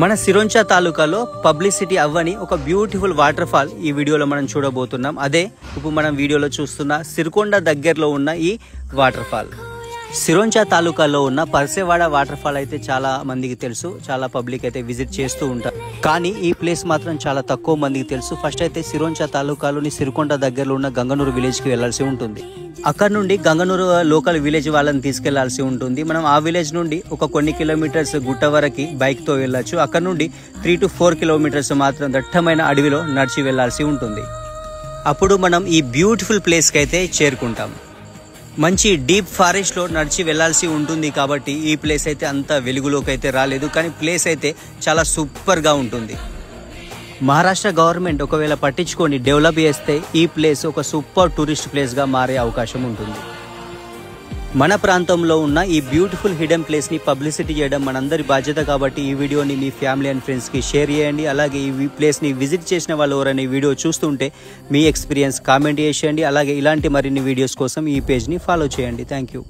మన సిరోంచా తాలూకాలో పబ్లిసిటీ అవ్వని ఒక బ్యూటిఫుల్ వాటర్ ఫాల్ ఈ వీడియోలో మనం చూడబోతున్నాం. అదే ఇప్పుడు మనం వీడియోలో చూస్తున్న సిరికొండ దగ్గరలో ఉన్న ఈ వాటర్ ఫాల్. సిరోంచా తాలూకాలో ఉన్న పర్సేవాడ వాటర్ ఫాల్ అయితే చాలా మందికి తెలుసు, చాలా పబ్లిక్ అయితే విజిట్ చేస్తూ ఉంటారు. కానీ ఈ ప్లేస్ మాత్రం చాలా తక్కువ మందికి తెలుసు. ఫస్ట్ అయితే సిరోంచా తాలూకాలోని సిరికొండ దగ్గరలో ఉన్న గంగనూరు విలేజ్కి వెళ్లాల్సి ఉంటుంది. అక్కడ నుండి గంగనూరు లోకల్ విలేజ్ వాళ్ళని తీసుకెళ్లాల్సి ఉంటుంది. మనం ఆ విలేజ్ నుండి ఒక కొన్ని కిలోమీటర్స్ గుట్ట వరకు బైక్తో వెళ్ళొచ్చు. అక్కడ నుండి 3 to 4 కిలోమీటర్స్ మాత్రం దట్టమైన అడవిలో నడిచి వెళ్లాల్సి ఉంటుంది. అప్పుడు మనం ఈ బ్యూటిఫుల్ ప్లేస్కి అయితే చేరుకుంటాం. మంచి డీప్ ఫారెస్ట్లో నడిచి వెళ్లాల్సి ఉంటుంది కాబట్టి ఈ ప్లేస్ అయితే అంత వెలుగులోకి అయితే రాలేదు. కానీ ప్లేస్ అయితే చాలా సూపర్గా ఉంటుంది. మహారాష్ట్ర గవర్నమెంట్ ఒకవేళ పట్టించుకొని డెవలప్ చేస్తే ఈ ప్లేస్ ఒక సూపర్ టూరిస్ట్ ప్లేస్గా మారే అవకాశం ఉంటుంది. మన ప్రాంతంలో ఉన్న ఈ బ్యూటిఫుల్ హిడెన్ ప్లేస్ని పబ్లిసిటీ చేయడం మనందరి బాధ్యత. కాబట్టి ఈ వీడియోని మీ ఫ్యామిలీ అండ్ ఫ్రెండ్స్కి షేర్ చేయండి. అలాగే ఈ ప్లేస్ని విజిట్ చేసిన వాళ్ళు ఎవరైనా ఈ వీడియో చూస్తుంటే మీ ఎక్స్పీరియన్స్ కామెంట్ చేయండి. అలాగే ఇలాంటి మరిన్ని వీడియోస్ కోసం ఈ పేజ్ని ఫాలో చేయండి. Thank you.